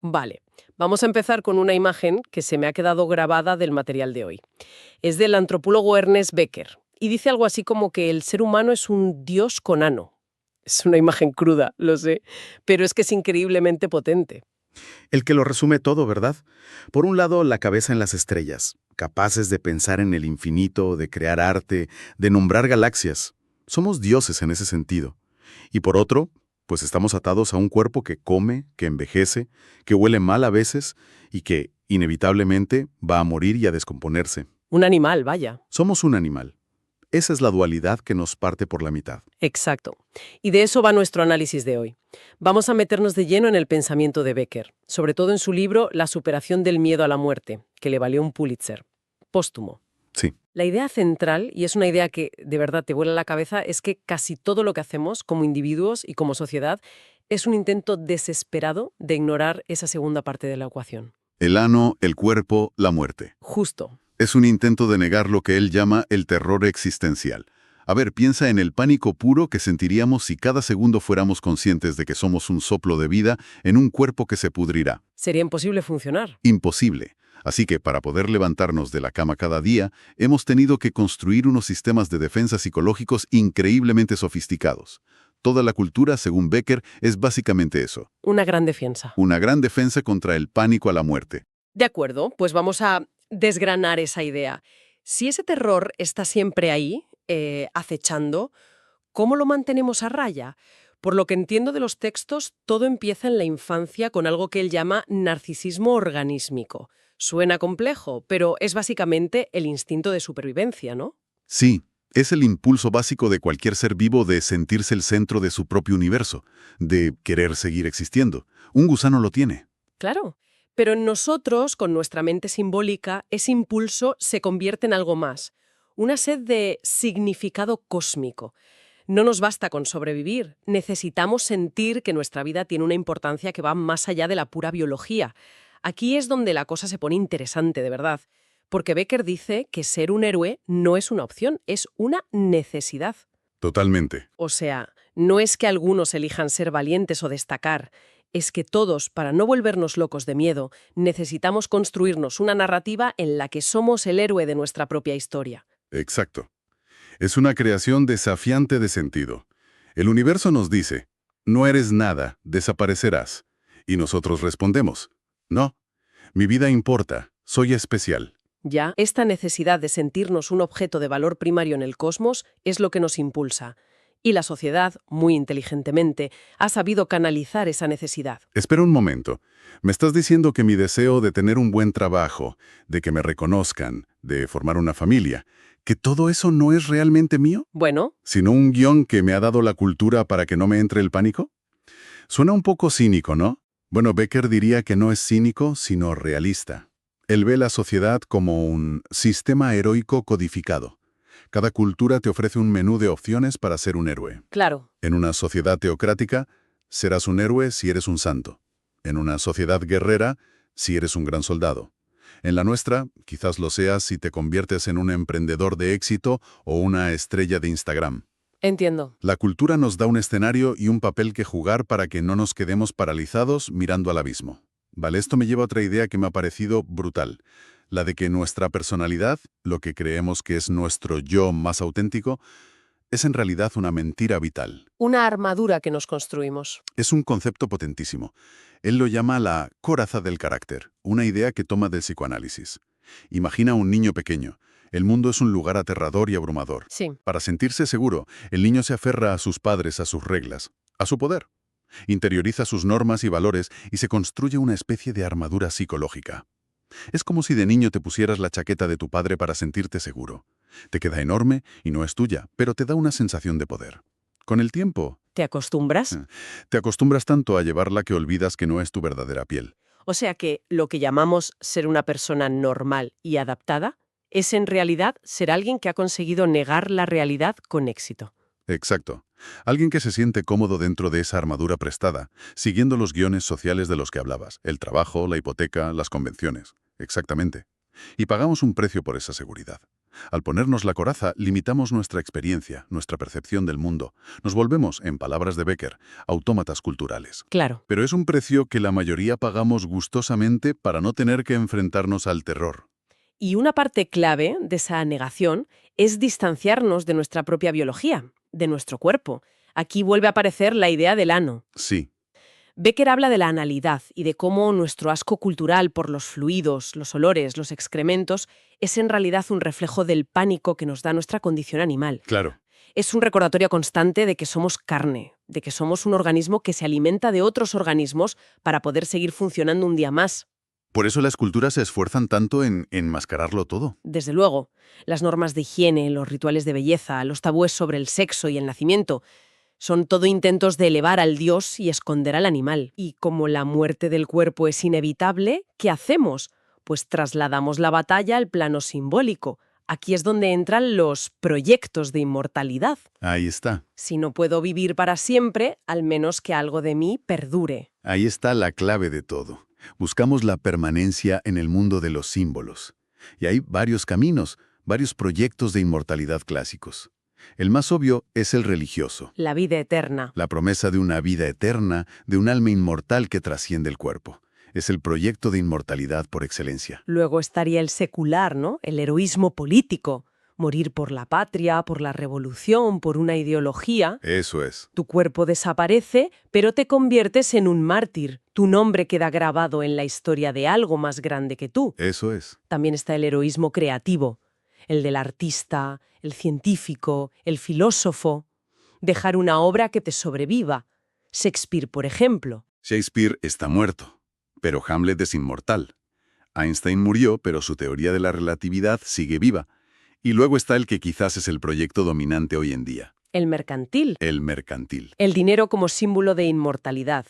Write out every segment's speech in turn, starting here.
Vale, vamos a empezar con una imagen que se me ha quedado grabada del material de hoy. Es del antropólogo Ernest Becker y dice algo así como que el ser humano es un dios con ano. Es una imagen cruda, lo sé, pero es que es increíblemente potente. El que lo resume todo, ¿verdad? Por un lado, la cabeza en las estrellas, capaces de pensar en el infinito, de crear arte, de nombrar galaxias. Somos dioses en ese sentido. Y por otro, pues estamos atados a un cuerpo que come, que envejece, que huele mal a veces y que, inevitablemente, va a morir y a descomponerse. Un animal, vaya. Somos un animal. Esa es la dualidad que nos parte por la mitad. Exacto. Y de eso va nuestro análisis de hoy. Vamos a meternos de lleno en el pensamiento de Becker, sobre todo en su libro La superación del miedo a la muerte, que le valió un Pulitzer. Póstumo. Sí, La idea central, y es una idea que de verdad te vuela la cabeza, es que casi todo lo que hacemos como individuos y como sociedad es un intento desesperado de ignorar esa segunda parte de la ecuación. El ano, el cuerpo, la muerte. Justo. Es un intento de negar lo que él llama el terror existencial. A ver, piensa en el pánico puro que sentiríamos si cada segundo fuéramos conscientes de que somos un soplo de vida en un cuerpo que se pudrirá. Sería imposible funcionar. Imposible. Así que para poder levantarnos de la cama cada día, hemos tenido que construir unos sistemas de defensa psicológicos increíblemente sofisticados. Toda la cultura, según Becker, es básicamente eso. Una gran defensa. Una gran defensa contra el pánico a la muerte. De acuerdo, pues vamos a desgranar esa idea. Si ese terror está siempre ahí, acechando, ¿cómo lo mantenemos a raya? Por lo que entiendo de los textos, todo empieza en la infancia con algo que él llama narcisismo organísmico. Suena complejo, pero es básicamente el instinto de supervivencia, ¿no? Sí, es el impulso básico de cualquier ser vivo de sentirse el centro de su propio universo, de querer seguir existiendo. Un gusano lo tiene. Claro. Pero en nosotros, con nuestra mente simbólica, ese impulso se convierte en algo más. Una sed de significado cósmico. No nos basta con sobrevivir. Necesitamos sentir que nuestra vida tiene una importancia que va más allá de la pura biología. Aquí es donde la cosa se pone interesante, de verdad. Porque Becker dice que ser un héroe no es una opción, es una necesidad. Totalmente. O sea, no es que algunos elijan ser valientes o destacar, es que todos, para no volvernos locos de miedo, necesitamos construirnos una narrativa en la que somos el héroe de nuestra propia historia. Exacto. Es una creación desafiante de sentido. El universo nos dice, no eres nada, desaparecerás. Y nosotros respondemos, no, mi vida importa, soy especial. Ya, esta necesidad de sentirnos un objeto de valor primario en el cosmos es lo que nos impulsa. Y la sociedad, muy inteligentemente, ha sabido canalizar esa necesidad. Espera un momento. ¿Me estás diciendo que mi deseo de tener un buen trabajo, de que me reconozcan, de formar una familia, que todo eso no es realmente mío? Bueno, ¿Sino un guión que me ha dado la cultura para que no me entre el pánico? Suena un poco cínico, ¿no? Bueno, Becker diría que no es cínico, sino realista. Él ve la sociedad como un sistema heroico codificado. Cada cultura te ofrece un menú de opciones para ser un héroe. claro. En una sociedad teocrática, serás un héroe si eres un santo. En una sociedad guerrera, si eres un gran soldado. En la nuestra, quizás lo seas si te conviertes en un emprendedor de éxito o una estrella de Instagram. Entiendo. La cultura nos da un escenario y un papel que jugar para que no nos quedemos paralizados mirando al abismo. Vale, esto me lleva a otra idea que me ha parecido brutal. La de que nuestra personalidad, lo que creemos que es nuestro yo más auténtico, es en realidad una mentira vital. Una armadura que nos construimos. Es un concepto potentísimo. Él lo llama la coraza del carácter, una idea que toma del psicoanálisis. Imagina a un niño pequeño. El mundo es un lugar aterrador y abrumador. Sí. Para sentirse seguro, el niño se aferra a sus padres, a sus reglas, a su poder. Interioriza sus normas y valores y se construye una especie de armadura psicológica. Es como si de niño te pusieras la chaqueta de tu padre para sentirte seguro. Te queda enorme y no es tuya, pero te da una sensación de poder. Con el tiempo, ¿Te acostumbras? te acostumbras tanto a llevarla que olvidas que no es tu verdadera piel. O sea que lo que llamamos ser una persona normal y adaptada es en realidad ser alguien que ha conseguido negar la realidad con éxito. Exacto. Alguien que se siente cómodo dentro de esa armadura prestada, siguiendo los guiones sociales de los que hablabas, el trabajo, la hipoteca, las convenciones. Exactamente. Y pagamos un precio por esa seguridad. Al ponernos la coraza, limitamos nuestra experiencia, nuestra percepción del mundo. Nos volvemos, en palabras de Becker, autómatas culturales. Claro. Pero es un precio que la mayoría pagamos gustosamente para no tener que enfrentarnos al terror. Y una parte clave de esa negación es distanciarnos de nuestra propia biología, de nuestro cuerpo. Aquí vuelve a aparecer la idea del ano. Sí, Becker habla de la analidad y de cómo nuestro asco cultural por los fluidos, los olores, los excrementos, es en realidad un reflejo del pánico que nos da nuestra condición animal. claro. Es un recordatorio constante de que somos carne, de que somos un organismo que se alimenta de otros organismos para poder seguir funcionando un día más. Por eso las culturas se esfuerzan tanto en enmascararlo todo. Desde luego, las normas de higiene, los rituales de belleza, los tabúes sobre el sexo y el nacimiento, son todo intentos de elevar al dios y esconder al animal. Y como la muerte del cuerpo es inevitable, ¿qué hacemos? Pues trasladamos la batalla al plano simbólico. Aquí es donde entran los proyectos de inmortalidad. Ahí está. Si no puedo vivir para siempre, al menos que algo de mí perdure. Ahí está la clave de todo. Buscamos la permanencia en el mundo de los símbolos. Y hay varios caminos, varios proyectos de inmortalidad clásicos. El más obvio es el religioso. La vida eterna. La promesa de una vida eterna, de un alma inmortal que trasciende el cuerpo. Es el proyecto de inmortalidad por excelencia. Luego estaría el secular, ¿no? El heroísmo político. Morir por la patria, por la revolución, por una ideología. Eso es. Tu cuerpo desaparece, pero te conviertes en un mártir. Tu nombre queda grabado en la historia de algo más grande que tú. Eso es. También está el heroísmo creativo, el del artista, el científico, el filósofo. Dejar una obra que te sobreviva. Shakespeare, por ejemplo. Shakespeare está muerto, pero Hamlet es inmortal. Einstein murió, pero su teoría de la relatividad sigue viva. Y luego está el que quizás es el proyecto dominante hoy en día, El mercantil. el mercantil. El dinero como símbolo de inmortalidad.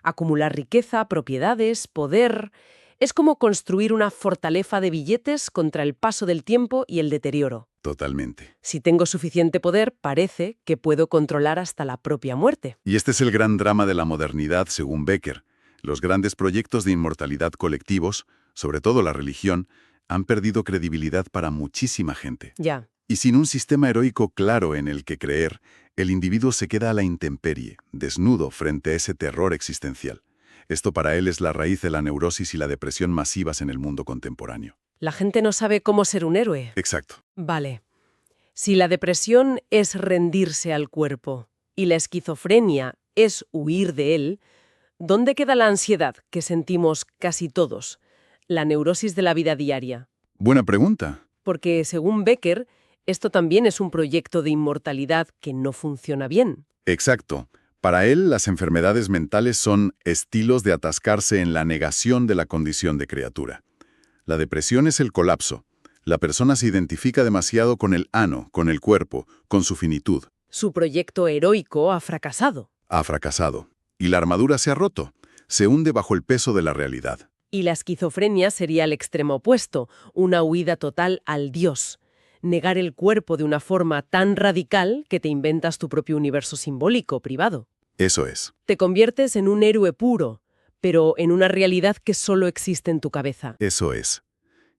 Acumular riqueza, propiedades, poder. Es como construir una fortaleza de billetes contra el paso del tiempo y el deterioro. Totalmente. Si tengo suficiente poder, parece que puedo controlar hasta la propia muerte. Y este es el gran drama de la modernidad, según Becker. Los grandes proyectos de inmortalidad colectivos, sobre todo la religión, han perdido credibilidad para muchísima gente. Ya. Y sin un sistema heroico claro en el que creer, el individuo se queda a la intemperie, desnudo frente a ese terror existencial. Esto para él es la raíz de la neurosis y la depresión masivas en el mundo contemporáneo. La gente no sabe cómo ser un héroe. Exacto. Vale. Si la depresión es rendirse al cuerpo y la esquizofrenia es huir de él, ¿dónde queda la ansiedad que sentimos casi todos? La neurosis de la vida diaria. Buena pregunta. Porque, según Becker, esto también es un proyecto de inmortalidad que no funciona bien. Exacto. Para él, las enfermedades mentales son estilos de atascarse en la negación de la condición de criatura. La depresión es el colapso. La persona se identifica demasiado con el ano, con el cuerpo, con su finitud. Su proyecto heroico ha fracasado. Ha fracasado. Y la armadura se ha roto. Se hunde bajo el peso de la realidad. Y la esquizofrenia sería el extremo opuesto, una huida total al Dios. Negar el cuerpo de una forma tan radical que te inventas tu propio universo simbólico, privado. Eso es. Te conviertes en un héroe puro, pero en una realidad que solo existe en tu cabeza. Eso es.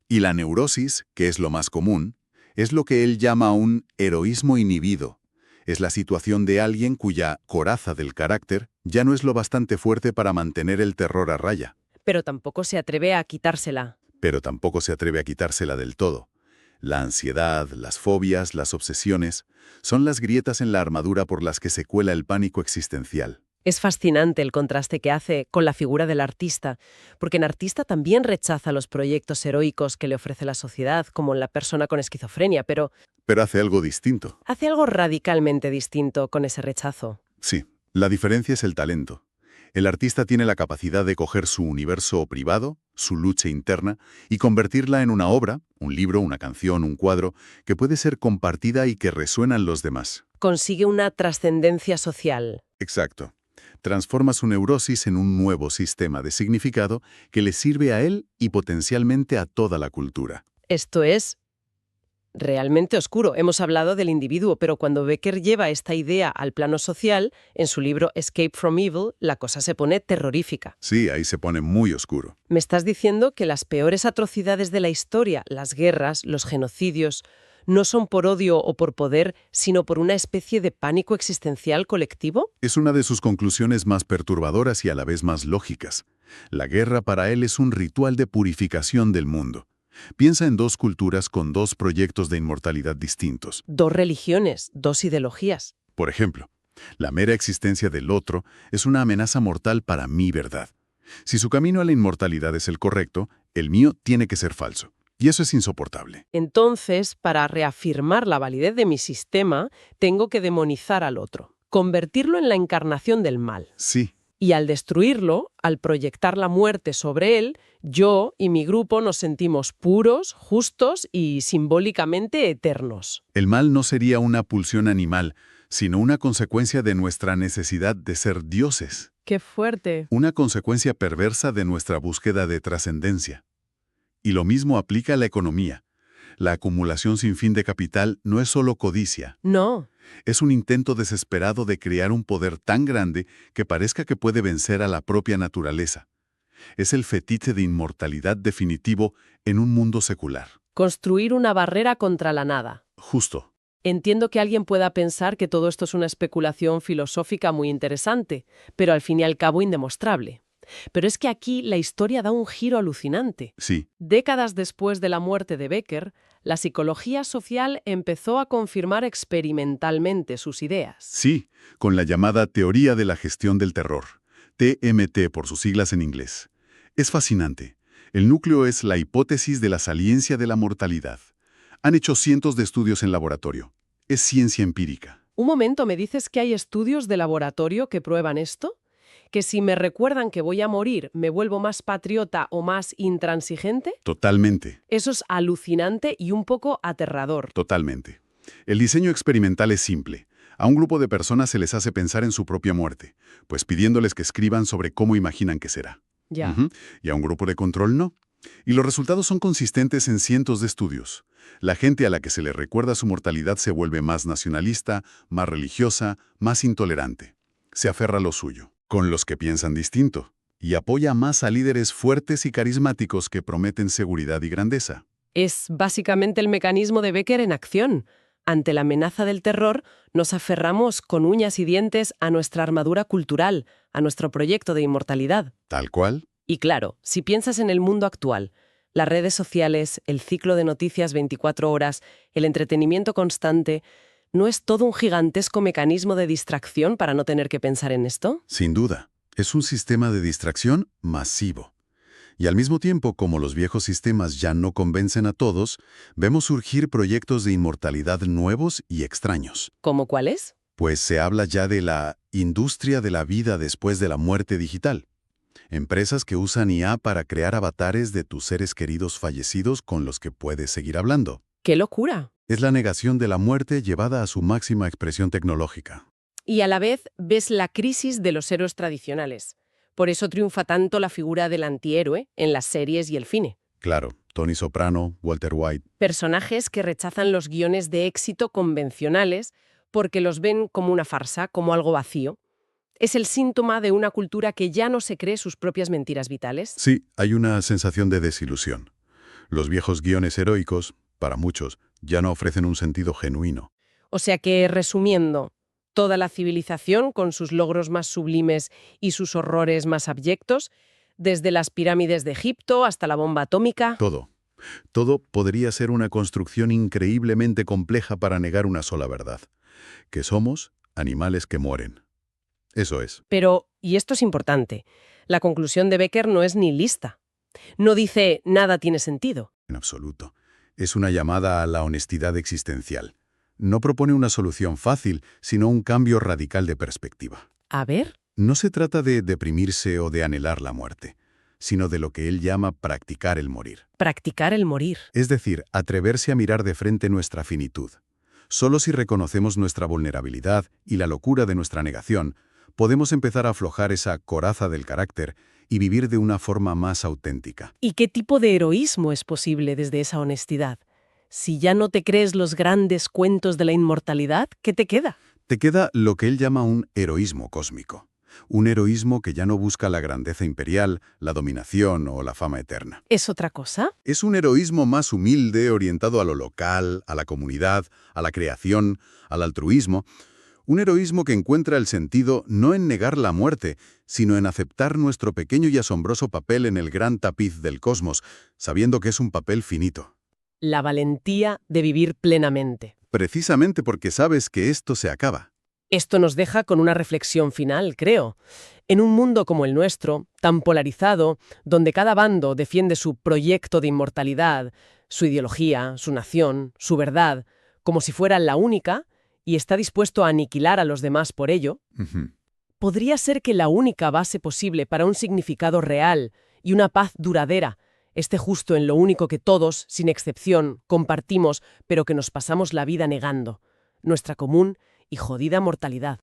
Y la neurosis, que es lo más común, es lo que él llama un heroísmo inhibido. Es la situación de alguien cuya coraza del carácter ya no es lo bastante fuerte para mantener el terror a raya. Pero tampoco se atreve a quitársela. Pero tampoco se atreve a quitársela del todo. La ansiedad, las fobias, las obsesiones, son las grietas en la armadura por las que se cuela el pánico existencial. Es fascinante el contraste que hace con la figura del artista, porque el artista también rechaza los proyectos heroicos que le ofrece la sociedad, como la persona con esquizofrenia, pero Pero hace algo distinto. hace algo radicalmente distinto con ese rechazo. Sí, la diferencia es el talento. El artista tiene la capacidad de coger su universo privado, su lucha interna, y convertirla en una obra, un libro, una canción, un cuadro, que puede ser compartida y que resuena en los demás. Consigue una trascendencia social. Exacto. Transforma su neurosis en un nuevo sistema de significado que le sirve a él y potencialmente a toda la cultura. Esto es realmente oscuro. Hemos hablado del individuo, pero cuando Becker lleva esta idea al plano social, en su libro Escape from Evil, la cosa se pone terrorífica. Sí, ahí se pone muy oscuro. Me estás diciendo que las peores atrocidades de la historia, las guerras, los genocidios, no son por odio o por poder, sino por una especie de pánico existencial colectivo. Es una de sus conclusiones más perturbadoras y a la vez más lógicas. La guerra para él es un ritual de purificación del mundo. Piensa en dos culturas con dos proyectos de inmortalidad distintos. Dos religiones, dos ideologías. Por ejemplo, la mera existencia del otro es una amenaza mortal para mi verdad. Si su camino a la inmortalidad es el correcto, el mío tiene que ser falso. Y eso es insoportable. Entonces, para reafirmar la validez de mi sistema, tengo que demonizar al otro, convertirlo en la encarnación del mal. Sí, Y al destruirlo, al proyectar la muerte sobre él, yo y mi grupo nos sentimos puros, justos y simbólicamente eternos. el mal no sería una pulsión animal, sino una consecuencia de nuestra necesidad de ser dioses. ¡Qué fuerte! Una consecuencia perversa de nuestra búsqueda de trascendencia. Y lo mismo aplica a la economía. La acumulación sin fin de capital no es solo codicia. No. Es un intento desesperado de crear un poder tan grande que parezca que puede vencer a la propia naturaleza. Es el fetiche de inmortalidad definitivo en un mundo secular. Construir una barrera contra la nada. Justo. Entiendo que alguien pueda pensar que todo esto es una especulación filosófica muy interesante, pero al fin y al cabo indemostrable. Pero es que aquí la historia da un giro alucinante. Sí, Décadas después de la muerte de Becker, la psicología social empezó a confirmar experimentalmente sus ideas. sí, con la llamada teoría de la gestión del terror. TMT por sus siglas en inglés. Es fascinante. El núcleo es la hipótesis de la saliencia de la mortalidad. Han hecho cientos de estudios en laboratorio. Es ciencia empírica. Un momento, ¿me dices que hay estudios de laboratorio que prueban esto? ¿Que si me recuerdan que voy a morir, me vuelvo más patriota o más intransigente? Totalmente, Eso es alucinante y un poco aterrador. totalmente. El diseño experimental es simple. A un grupo de personas se les hace pensar en su propia muerte, pues pidiéndoles que escriban sobre cómo imaginan que será. Ya. Ujú. Y a un grupo de control no. Y los resultados son consistentes en cientos de estudios. La gente a la que se le recuerda su mortalidad se vuelve más nacionalista, más religiosa, más intolerante. Se aferra a lo suyo, con los que piensan distinto, y apoya más a líderes fuertes y carismáticos que prometen seguridad y grandeza. Es básicamente el mecanismo de Becker en acción. Ante la amenaza del terror, nos aferramos con uñas y dientes a nuestra armadura cultural, a nuestro proyecto de inmortalidad. Tal cual. Y claro, si piensas en el mundo actual, las redes sociales, el ciclo de noticias 24 horas, el entretenimiento constante, ¿no es todo un gigantesco mecanismo de distracción para no tener que pensar en esto? Sin duda. Es un sistema de distracción masivo. Y al mismo tiempo, como los viejos sistemas ya no convencen a todos, vemos surgir proyectos de inmortalidad nuevos y extraños. ¿Cómo cuál es? Pues se habla ya de la industria de la vida después de la muerte digital. Empresas que usan IA para crear avatares de tus seres queridos fallecidos con los que puedes seguir hablando. ¡Qué locura! Es la negación de la muerte llevada a su máxima expresión tecnológica. Y a la vez ves la crisis de los héroes tradicionales. Por eso triunfa tanto la figura del antihéroe en las series y el cine. Claro, Tony Soprano, Walter White. Personajes que rechazan los guiones de éxito convencionales porque los ven como una farsa, como algo vacío. Es el síntoma de una cultura que ya no se cree sus propias mentiras vitales. Sí, hay una sensación de desilusión. Los viejos guiones heroicos, para muchos, ya no ofrecen un sentido genuino. O sea que, resumiendo, toda la civilización, con sus logros más sublimes y sus horrores más abyectos, desde las pirámides de Egipto hasta la bomba atómica. Todo. Todo podría ser una construcción increíblemente compleja para negar una sola verdad. Que somos animales que mueren. Eso es. Pero, y esto es importante, la conclusión de Becker no es nihilista. No dice nada tiene sentido. En absoluto. Es una llamada a la honestidad existencial. No propone una solución fácil, sino un cambio radical de perspectiva. A ver. No se trata de deprimirse o de anhelar la muerte, sino de lo que él llama practicar el morir. Practicar el morir. Es decir, atreverse a mirar de frente nuestra finitud. Solo si reconocemos nuestra vulnerabilidad y la locura de nuestra negación, podemos empezar a aflojar esa coraza del carácter y vivir de una forma más auténtica. ¿Y qué tipo de heroísmo es posible desde esa honestidad? Si ya no te crees los grandes cuentos de la inmortalidad, ¿qué te queda? Te queda lo que él llama un heroísmo cósmico. Un heroísmo que ya no busca la grandeza imperial, la dominación o la fama eterna. ¿Es otra cosa? Es un heroísmo más humilde, orientado a lo local, a la comunidad, a la creación, al altruismo. Un heroísmo que encuentra el sentido no en negar la muerte, sino en aceptar nuestro pequeño y asombroso papel en el gran tapiz del cosmos, sabiendo que es un papel finito. La valentía de vivir plenamente. Precisamente porque sabes que esto se acaba. Esto nos deja con una reflexión final, creo. En un mundo como el nuestro, tan polarizado, donde cada bando defiende su proyecto de inmortalidad, su ideología, su nación, su verdad, como si fuera la única, y está dispuesto a aniquilar a los demás por ello, Ujú. podría ser que la única base posible para un significado real y una paz duradera esté justo en lo único que todos, sin excepción, compartimos, pero que nos pasamos la vida negando: nuestra común y jodida mortalidad.